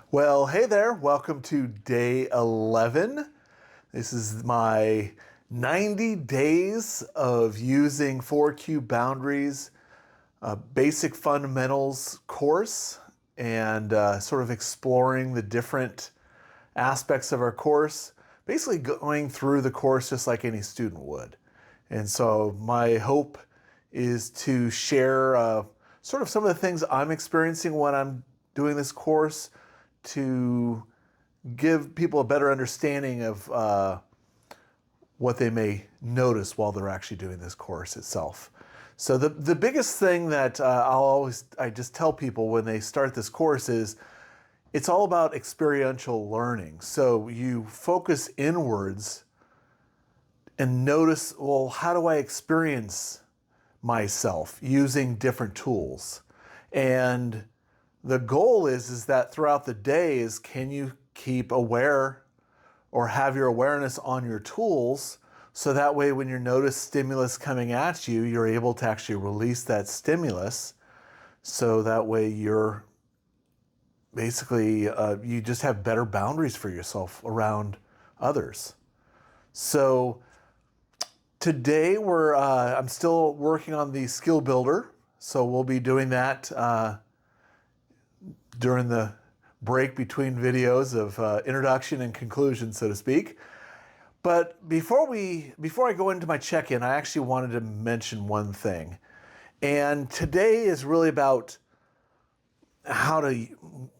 Well, hey there. Welcome to day 11. This is my 90 days of using 4Q boundaries, basic fundamentals course, and sort of exploring the different aspects of our course, basically going through the course just like any student would. And so my hope is to share sort of some of the things I'm experiencing when I'm doing this course to give people a better understanding of what they may notice while they're actually doing this course itself. So the biggest thing that I just tell people when they start this course is it's all about experiential learning. So you focus inwards and notice, well, how do I experience myself using different tools? And the goal is that throughout the day is, can you keep aware or have your awareness on your tools so that way when you notice stimulus coming at you, you're able to actually release that stimulus, so that way you're basically, you just have better boundaries for yourself around others. So today I'm still working on the skill builder, so we'll be doing that during the break between videos of introduction and conclusion, so to speak. But before I go into my check-in, I actually wanted to mention one thing. And today is really about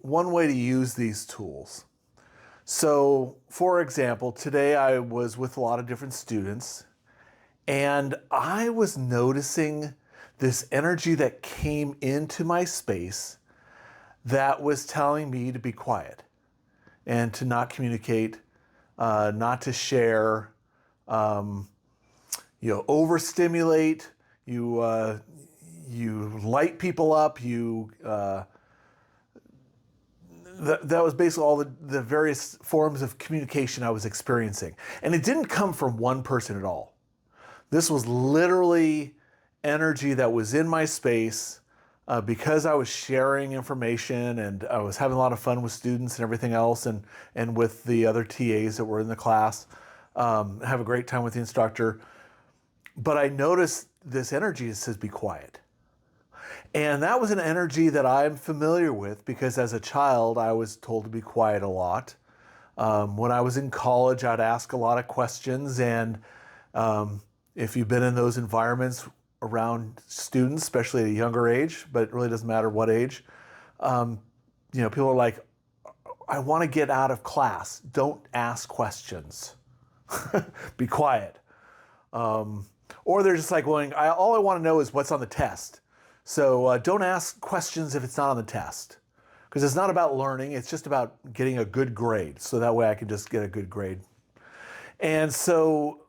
one way to use these tools. So, for example, today I was with a lot of different students, and I was noticing this energy that came into my space that was telling me to be quiet and to not communicate, not to share, overstimulate. You light people up. That was basically all the various forms of communication I was experiencing, and it didn't come from one person at all. This was literally energy that was in my space. Because I was sharing information and I was having a lot of fun with students and everything else, and with the other TAs that were in the class, have a great time with the instructor. But I noticed this energy that says, be quiet. And that was an energy that I'm familiar with because as a child, I was told to be quiet a lot. When I was in college, I'd ask a lot of questions. And if you've been in those environments around students, especially at a younger age, but it really doesn't matter what age, people are like, I want to get out of class. Don't ask questions. Be quiet. Or they're just like going, all I want to know is what's on the test. So don't ask questions if it's not on the test. Because it's not about learning, it's just about getting a good grade. So that way I can just get a good grade. And so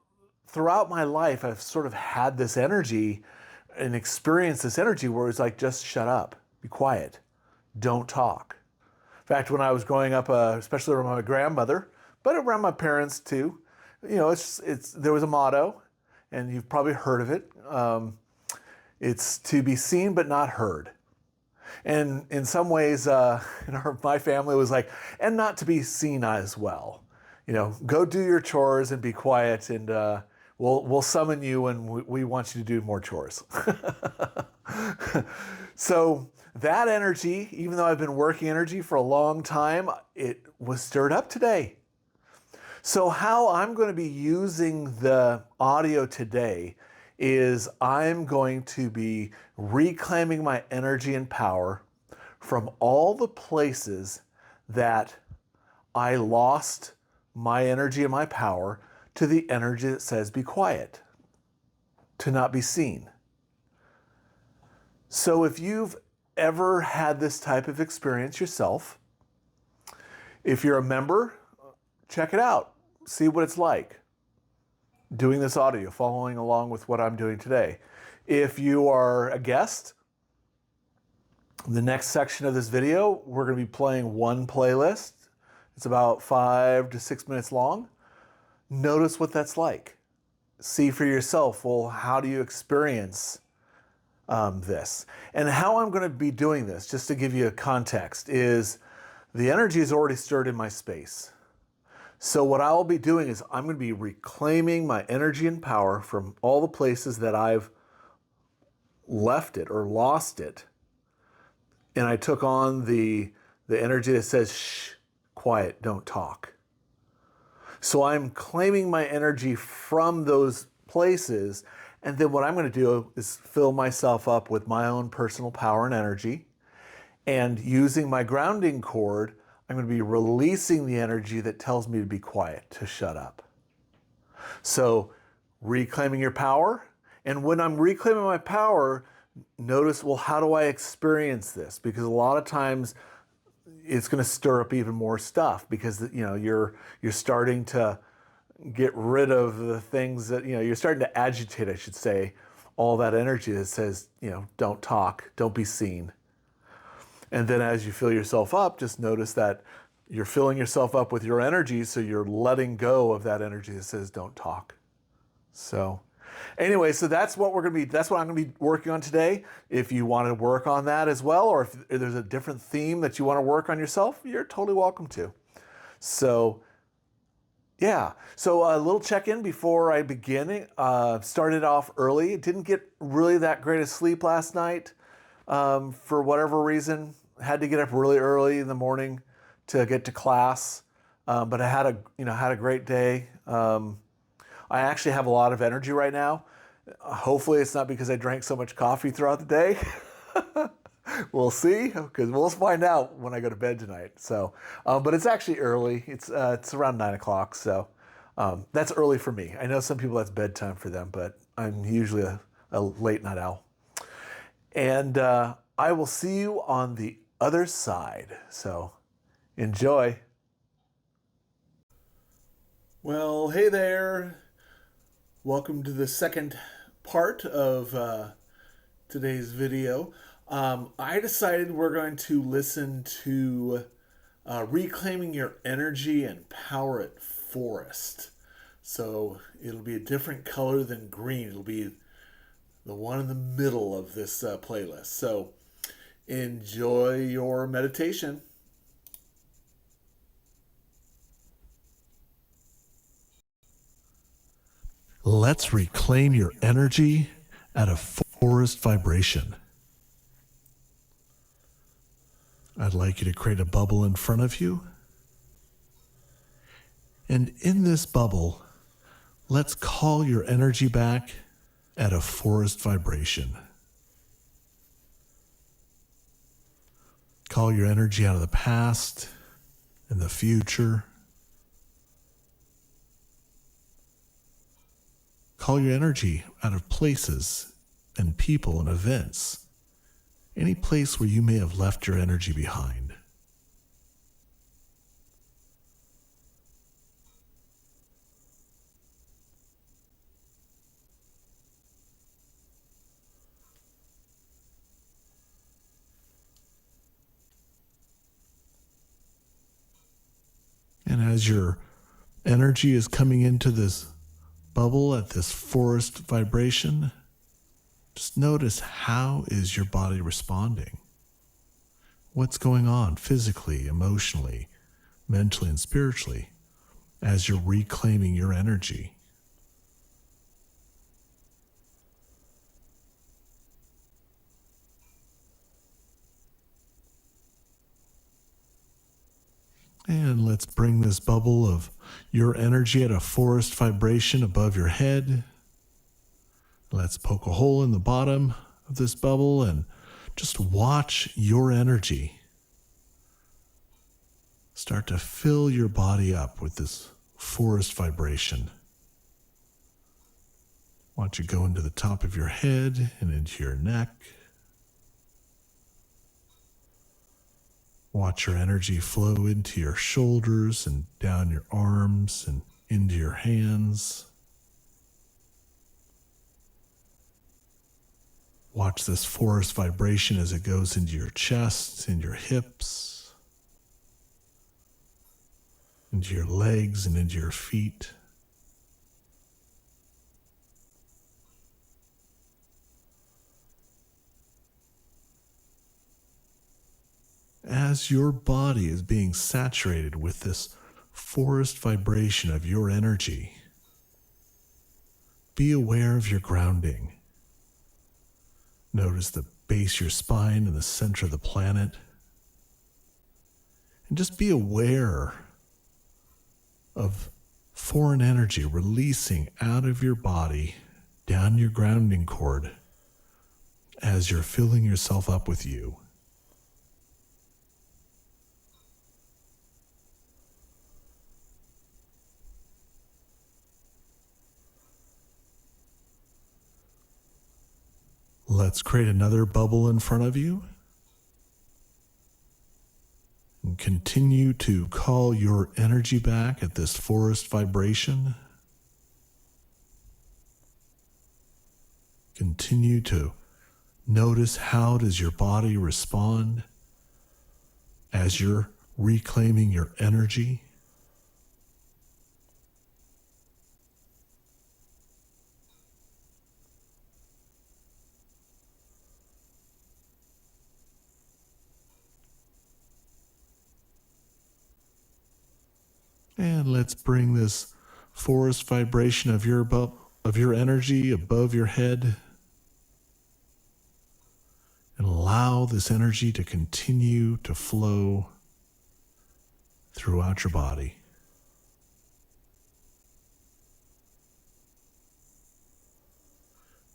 throughout my life, I've sort of had this energy and experienced this energy where it's like, just shut up, be quiet, don't talk. In fact, when I was growing up, especially around my grandmother, but around my parents too, there was a motto, and you've probably heard of it. It's to be seen but not heard. And in some ways, my family was like, and not to be seen as well. Go do your chores and be quiet, and we'll summon you when we want you to do more chores. So that energy, even though I've been working energy for a long time, it was stirred up today. So how I'm going to be using the audio today is I'm going to be reclaiming my energy and power from all the places that I lost my energy and my power to the energy that says be quiet, to not be seen. So if you've ever had this type of experience yourself, if you're a member, check it out. See what it's like doing this audio, following along with what I'm doing today. If you are a guest, the next section of this video, we're going to be playing one playlist. It's about 5 to 6 minutes long. Notice what that's like. See for yourself, well, how do you experience this? And how I'm going to be doing this, just to give you a context, is The energy is already stirred in my space. So what I'll be doing is I'm going to be reclaiming my energy and power from all the places that I've left it or lost it. And I took on the energy that says, shh, quiet, don't talk. So I'm claiming my energy from those places. And then what I'm going to do is fill myself up with my own personal power and energy. And using my grounding cord, I'm going to be releasing the energy that tells me to be quiet, to shut up. So reclaiming your power. And when I'm reclaiming my power, notice, well, how do I experience this? Because a lot of times it's going to stir up even more stuff because you're starting to get rid of the things that you're starting to agitate, I should say, all that energy that says don't talk, don't be seen. And then as you fill yourself up, just notice that you're filling yourself up with your energy, so you're letting go of that energy that says don't talk. So anyway, so that's what I'm going to be working on today. If you want to work on that as well, or if there's a different theme that you want to work on yourself, you're totally welcome to. So yeah, so a little check-in before I begin. Started off early. Didn't get really that great of sleep last night for whatever reason. Had to get up really early in the morning to get to class, but I had a great day. I actually have a lot of energy right now. Hopefully it's not because I drank so much coffee throughout the day. We'll see, because we'll find out when I go to bed tonight. So, but it's actually early. It's around 9 o'clock, so that's early for me. I know some people that's bedtime for them, but I'm usually a late night owl. And I will see you on the other side. So enjoy. Well, hey there. Welcome to the second part of today's video. I decided we're going to listen to Reclaiming Your Energy and Power at Forest. So it'll be a different color than green. It'll be the one in the middle of this playlist. So enjoy your meditation. Let's reclaim your energy at a forest vibration. I'd like you to create a bubble in front of you. And in this bubble, let's call your energy back at a forest vibration. Call your energy out of the past and the future. Call your energy out of places and people and events. Any place where you may have left your energy behind. And as your energy is coming into this bubble at this forest vibration, just notice, how is your body responding? What's going on physically, emotionally, mentally, and spiritually as you're reclaiming your energy? And let's bring this bubble of your energy at a forest vibration above your head. Let's poke a hole in the bottom of this bubble and just watch your energy start to fill your body up with this forest vibration. Watch it go into the top of your head and into your neck. Watch your energy flow into your shoulders and down your arms and into your hands. Watch this forest vibration as it goes into your chest, and your hips, into your legs and into your feet. as your body is being saturated with this forest vibration of your energy, be aware of your grounding. Notice the base of your spine and the center of the planet. And just be aware of foreign energy releasing out of your body down your grounding cord as you're filling yourself up with you. Let's create another bubble in front of you. And continue to call your energy back at this forest vibration. Continue to notice how does your body respond as you're reclaiming your energy. And let's bring this forest vibration of your energy above your head. And allow this energy to continue to flow throughout your body.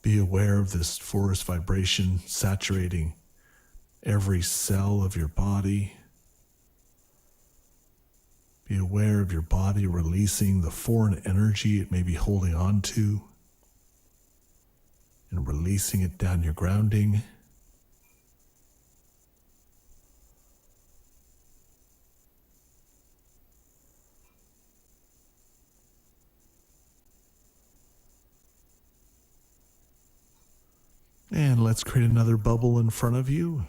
Be aware of this forest vibration saturating every cell of your body. Be aware of your body releasing the foreign energy it may be holding on to and releasing it down your grounding. And let's create another bubble in front of you.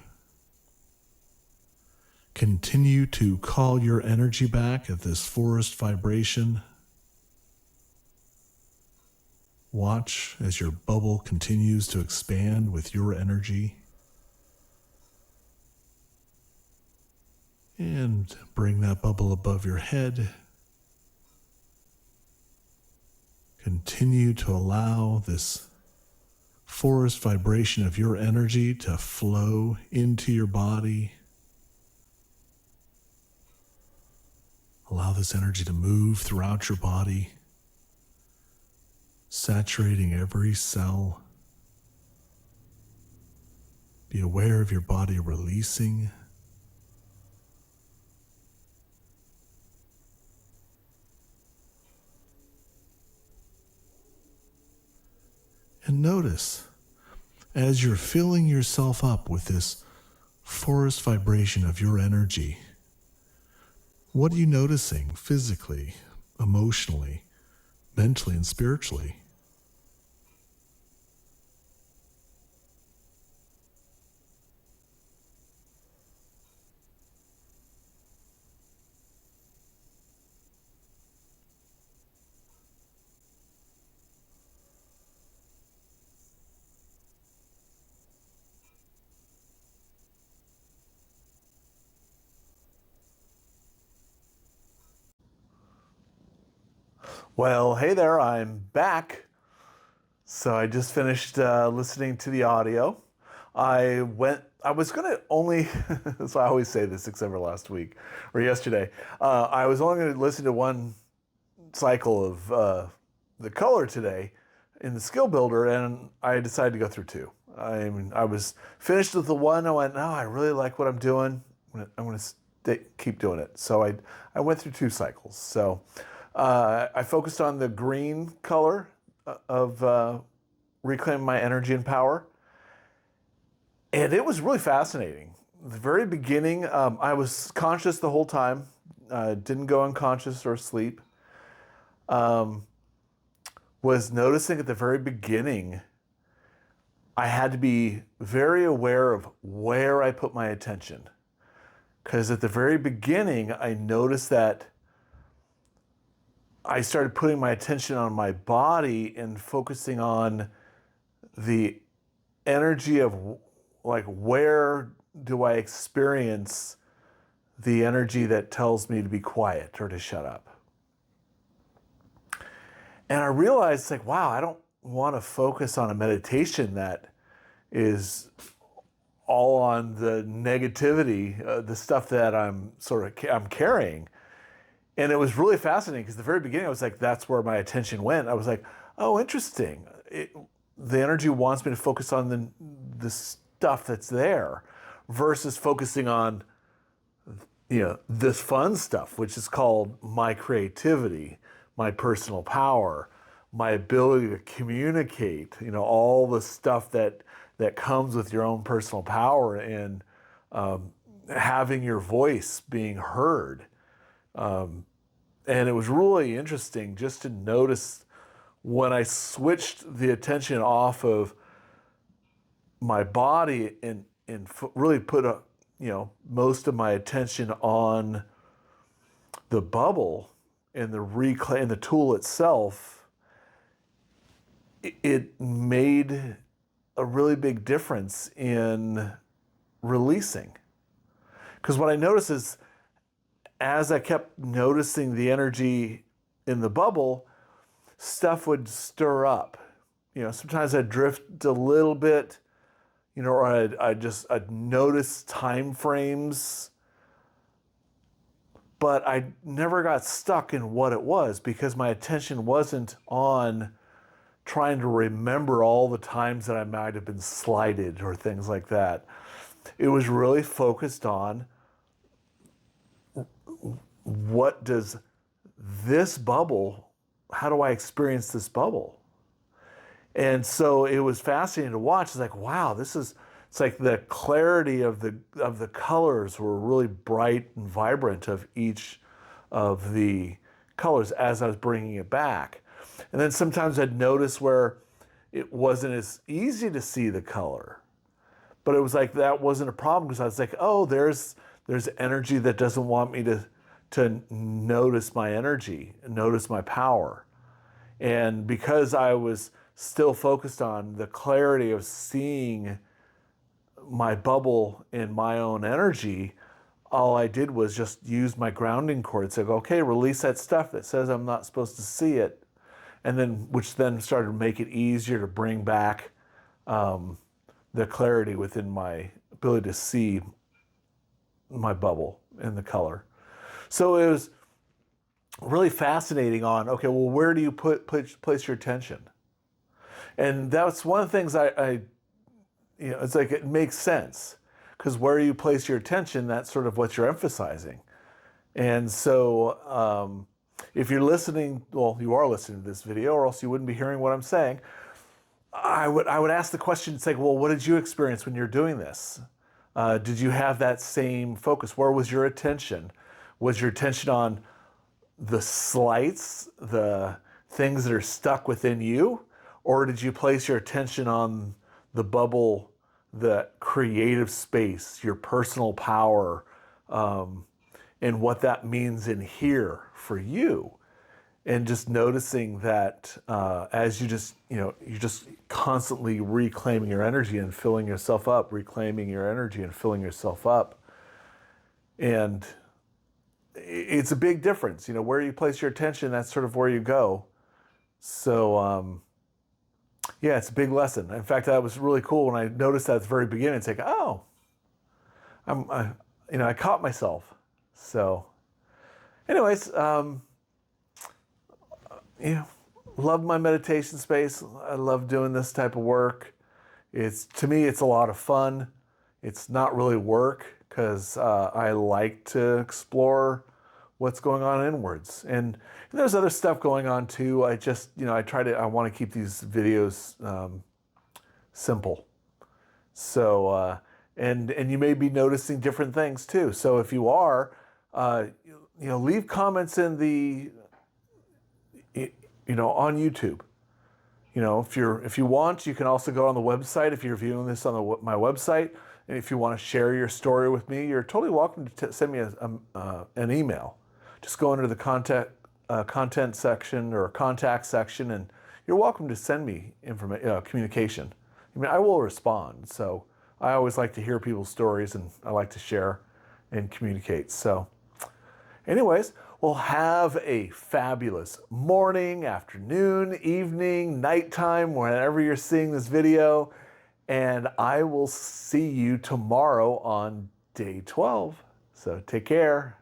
Continue to call your energy back at this forest vibration. Watch as your bubble continues to expand with your energy. And bring that bubble above your head. Continue to allow this forest vibration of your energy to flow into your body. Allow this energy to move throughout your body, saturating every cell. Be aware of your body releasing. And notice, as you're filling yourself up with this forest vibration of your energy, what are you noticing physically, emotionally, mentally, and spiritually? Well, hey there, I'm back. So I just finished listening to the audio. I was going to only, so I always say this except for last week or yesterday, I was only going to listen to one cycle of the color today in the skill builder, and I decided to go through two. I was finished with the one. I went, no, I really like what I'm doing. I'm going to keep doing it. So I went through two cycles. So I focused on the green color of reclaiming my energy and power. And it was really fascinating. The very beginning, I was conscious the whole time, didn't go unconscious or asleep. Was noticing at the very beginning, I had to be very aware of where I put my attention. Because at the very beginning, I noticed that I started putting my attention on my body and focusing on the energy of like, where do I experience the energy that tells me to be quiet or to shut up. And I realized, like, wow, I don't want to focus on a meditation that is all on the negativity, the stuff that I'm carrying. And it was really fascinating because the very beginning I was like, that's where my attention went. I was like, oh, interesting. The energy wants me to focus on the stuff that's there versus focusing on, this fun stuff, which is called my creativity, my personal power, my ability to communicate, all the stuff that comes with your own personal power and having your voice being heard. And it was really interesting just to notice when I switched the attention off of my body and really put most of my attention on the bubble and the tool itself, it made a really big difference in releasing. Because what I noticed is, as I kept noticing the energy in the bubble, stuff would stir up. Sometimes I'd drift a little bit, or I'd notice time frames, but I never got stuck in what it was because my attention wasn't on trying to remember all the times that I might have been slighted or things like that. It was really focused on, what does this bubble, how do I experience this bubble? And so it was fascinating to watch. It's like, wow, it's like the clarity of the colors were really bright and vibrant of each of the colors as I was bringing it back. And then sometimes I'd notice where it wasn't as easy to see the color, but it was like that wasn't a problem because I was like, oh, there's energy that doesn't want me to notice my energy, notice my power. And because I was still focused on the clarity of seeing my bubble in my own energy, all I did was just use my grounding cord. Say, okay, release that stuff that says I'm not supposed to see it. And then, which then started to make it easier to bring back the clarity within my ability to see my bubble and the color. So it was really fascinating on, okay, well, where do you place your attention? And that's one of the things it's like, it makes sense because where you place your attention, that's sort of what you're emphasizing. And so if you're listening, well, you are listening to this video or else you wouldn't be hearing what I'm saying. I would ask the question, it's like, well, what did you experience when you're doing this? Did you have that same focus? Where was your attention? Was your attention on the slights, the things that are stuck within you? Or did you place your attention on the bubble, the creative space, your personal power, and what that means in here for you? And just noticing that as you're just constantly reclaiming your energy and filling yourself up, reclaiming your energy and filling yourself up. And it's a big difference, where you place your attention, that's sort of where you go. So, yeah, it's a big lesson. In fact, that was really cool when I noticed that at the very beginning. It's like, oh, I caught myself. So, anyways, love my meditation space. I love doing this type of work. To me, it's a lot of fun. It's not really work because I like to explore what's going on inwards. And there's other stuff going on too. I just, I want to keep these videos simple. So, and you may be noticing different things too. So if you are, leave comments in the, on YouTube. If you want, you can also go on the website if you're viewing this on my website. And if you want to share your story with me, you're totally welcome to send me an email. Just go into the content section or contact section, and you're welcome to send me communication. I will respond. So I always like to hear people's stories, and I like to share. and communicate. So anyways, well, have a fabulous morning, afternoon, evening, nighttime, whenever you're seeing this video. And I will see you tomorrow on day 12. So take care.